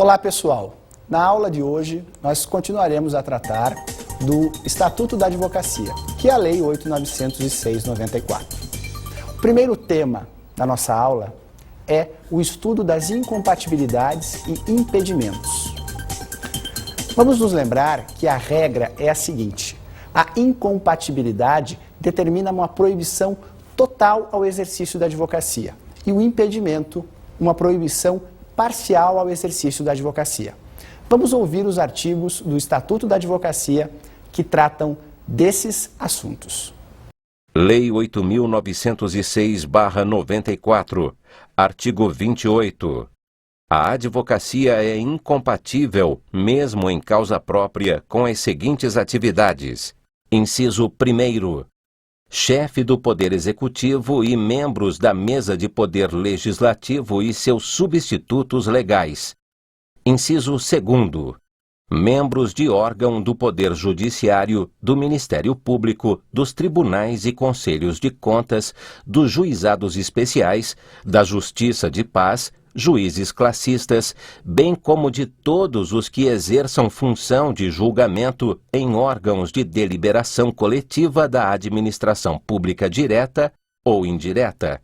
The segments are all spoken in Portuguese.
Olá, pessoal. Na aula de hoje, nós continuaremos a tratar do Estatuto da Advocacia, que é a Lei 8.906/94. O primeiro tema da nossa aula é o estudo das incompatibilidades e impedimentos. Vamos nos lembrar que a regra é a seguinte: a incompatibilidade determina uma proibição total ao exercício da advocacia e o impedimento, uma proibição parcial ao exercício da advocacia. Vamos ouvir os artigos do Estatuto da Advocacia que tratam desses assuntos. Lei 8.906/94, artigo 28. A advocacia é incompatível, mesmo em causa própria, com as seguintes atividades. Inciso 1º. Chefe do Poder Executivo e membros da Mesa de Poder Legislativo e seus substitutos legais. Inciso 2º. Membros de órgão do Poder Judiciário, do Ministério Público, dos Tribunais e Conselhos de Contas, dos Juizados Especiais, da Justiça de Paz, juízes classistas, bem como de todos os que exerçam função de julgamento em órgãos de deliberação coletiva da administração pública direta ou indireta.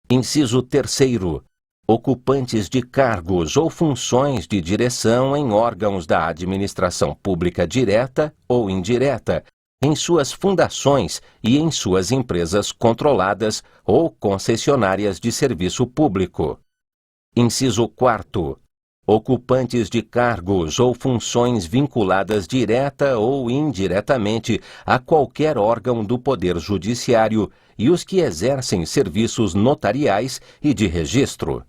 Inciso 3º. Ocupantes de cargos ou funções de direção em órgãos da administração pública direta ou indireta, em suas fundações e em suas empresas controladas ou concessionárias de serviço público. Inciso 4º. Ocupantes de cargos ou funções vinculadas direta ou indiretamente a qualquer órgão do Poder Judiciário e os que exercem serviços notariais e de registro.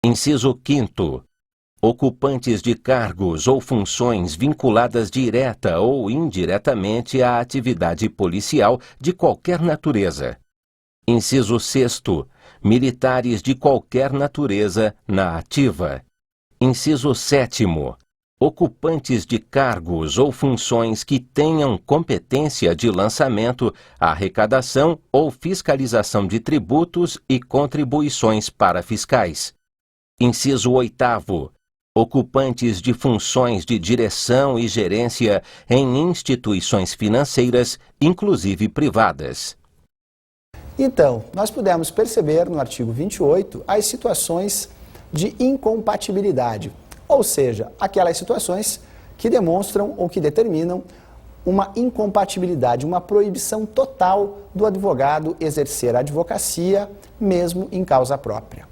Inciso 5º. Ocupantes de cargos ou funções vinculadas direta ou indiretamente à atividade policial de qualquer natureza. Inciso 6º. Militares de qualquer natureza na ativa. Inciso 7º. Ocupantes de cargos ou funções que tenham competência de lançamento, arrecadação ou fiscalização de tributos e contribuições para fiscais. Inciso 8º. Ocupantes de funções de direção e gerência em instituições financeiras, inclusive privadas. Então, nós pudemos perceber no artigo 28 as situações de incompatibilidade, ou seja, aquelas situações que demonstram ou que determinam uma incompatibilidade, uma proibição total do advogado exercer a advocacia, mesmo em causa própria.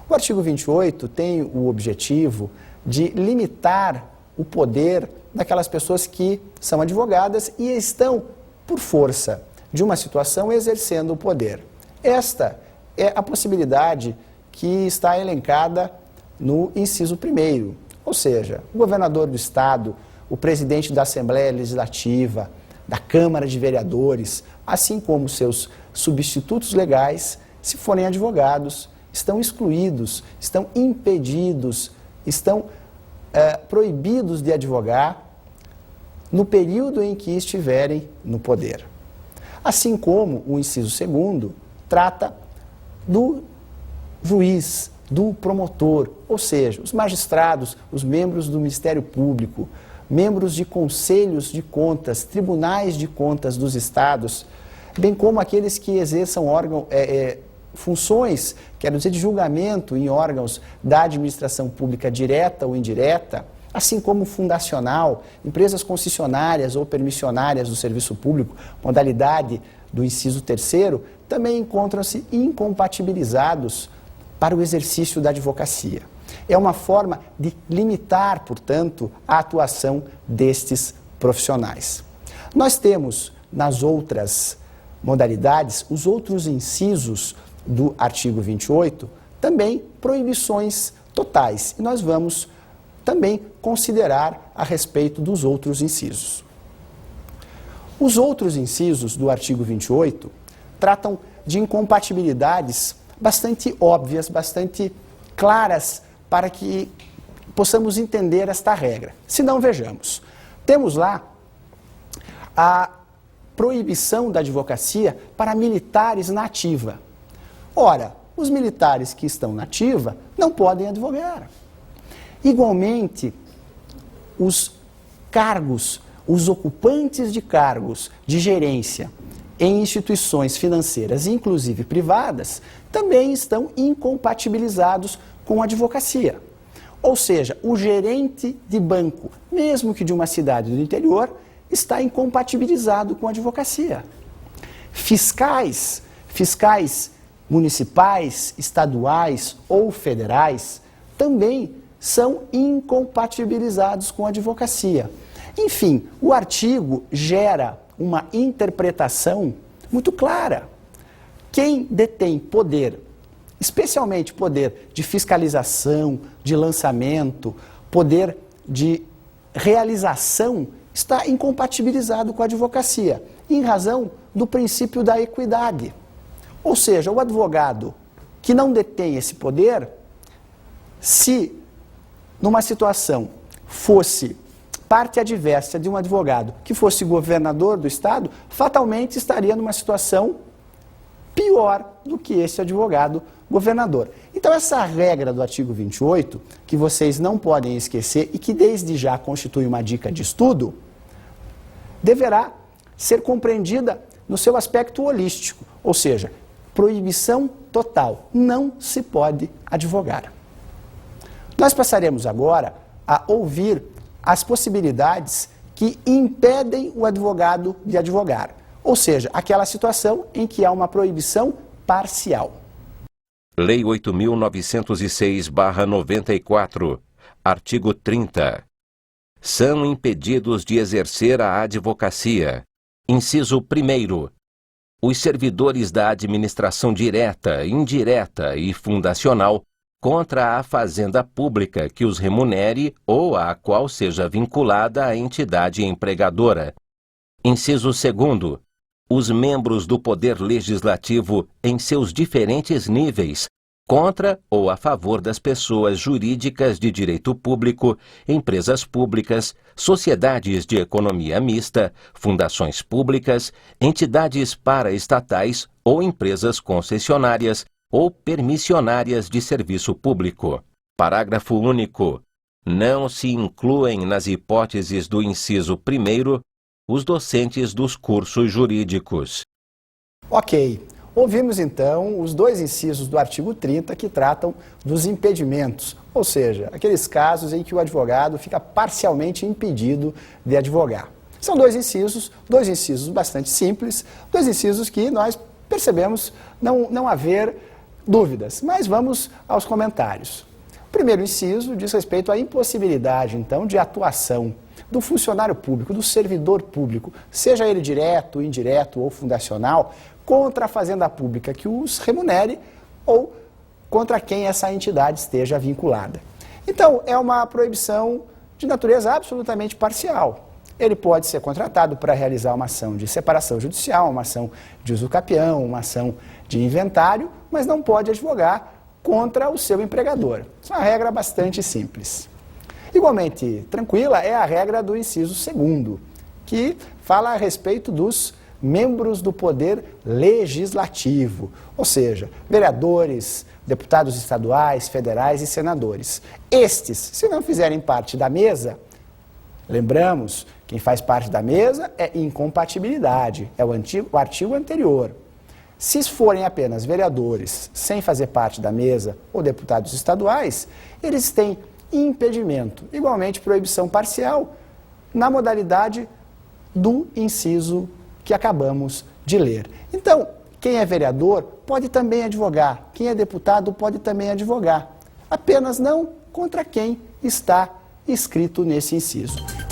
O artigo 28 tem o objetivo de limitar o poder daquelas pessoas que são advogadas e estão, por força de uma situação, exercendo o poder. Esta é a possibilidade que está elencada no inciso 1º, ou seja, o governador do Estado, o presidente da Assembleia Legislativa, da Câmara de Vereadores, assim como seus substitutos legais, se forem advogados, estão excluídos, estão impedidos, estão proibidos de advogar no período em que estiverem no poder. Assim como o inciso 2º trata do juiz, do promotor, ou seja, os magistrados, os membros do Ministério Público, membros de conselhos de contas, tribunais de contas dos estados, bem como aqueles que exerçam funções, quero dizer, de julgamento em órgãos da administração pública direta ou indireta, assim como fundacional, empresas concessionárias ou permissionárias do serviço público, modalidade do inciso 3º, também encontram-se incompatibilizados para o exercício da advocacia. É uma forma de limitar, portanto, a atuação destes profissionais. Nós temos, nas outras modalidades, os outros incisos do artigo 28, também proibições totais. E nós vamos também considerar a respeito dos outros incisos. Os outros incisos do artigo 28 tratam de incompatibilidades bastante óbvias, bastante claras, para que possamos entender esta regra. Se não, vejamos. Temos lá a proibição da advocacia para militares na ativa. Ora, os militares que estão na ativa não podem advogar. Igualmente, os cargos, os ocupantes de cargos de gerência em instituições financeiras, inclusive privadas, também estão incompatibilizados com a advocacia. Ou seja, o gerente de banco, mesmo que de uma cidade do interior, está incompatibilizado com a advocacia. Fiscais municipais, estaduais ou federais também são incompatibilizados com a advocacia. Enfim, o artigo gera uma interpretação muito clara. Quem detém poder, especialmente poder de fiscalização, de lançamento, poder de realização, está incompatibilizado com a advocacia, em razão do princípio da equidade. Ou seja, o advogado que não detém esse poder, se numa situação fosse parte adversa de um advogado que fosse governador do estado, fatalmente estaria numa situação pior do que esse advogado governador. Então essa regra do artigo 28, que vocês não podem esquecer e que desde já constitui uma dica de estudo, deverá ser compreendida no seu aspecto holístico, ou seja, proibição total, não se pode advogar. Nós passaremos agora a ouvir as possibilidades que impedem o advogado de advogar, ou seja, aquela situação em que há uma proibição parcial. Lei 8.906/94, artigo 30. São impedidos de exercer a advocacia. Inciso 1º. Os servidores da administração direta, indireta e fundacional contra a fazenda pública que os remunere ou à qual seja vinculada a entidade empregadora. Inciso 2º. Os membros do Poder Legislativo em seus diferentes níveis, contra ou a favor das pessoas jurídicas de direito público, empresas públicas, sociedades de economia mista, fundações públicas, entidades paraestatais ou empresas concessionárias ou permissionárias de serviço público. Parágrafo único. Não se incluem nas hipóteses do inciso 1º os docentes dos cursos jurídicos. Ok. Ouvimos então os dois incisos do artigo 30 que tratam dos impedimentos, ou seja, aqueles casos em que o advogado fica parcialmente impedido de advogar. São dois incisos bastante simples, dois incisos que nós percebemos não haver dúvidas, mas vamos aos comentários. O primeiro inciso diz respeito à impossibilidade, então, de atuação do funcionário público, do servidor público, seja ele direto, indireto ou fundacional, contra a fazenda pública que os remunere ou contra quem essa entidade esteja vinculada. Então, é uma proibição de natureza absolutamente parcial. Ele pode ser contratado para realizar uma ação de separação judicial, uma ação de uso capião, uma ação de inventário, mas não pode advogar contra o seu empregador. Isso é uma regra bastante simples. Igualmente tranquila é a regra do inciso 2º, que fala a respeito dos membros do Poder Legislativo, ou seja, vereadores, deputados estaduais, federais e senadores. Estes, se não fizerem parte da mesa, lembramos, quem faz parte da mesa é incompatibilidade, é o artigo anterior. Se forem apenas vereadores, sem fazer parte da mesa, ou deputados estaduais, eles têm impedimento, igualmente proibição parcial, na modalidade do inciso que acabamos de ler. Então, quem é vereador pode também advogar, quem é deputado pode também advogar, apenas não contra quem está escrito nesse inciso.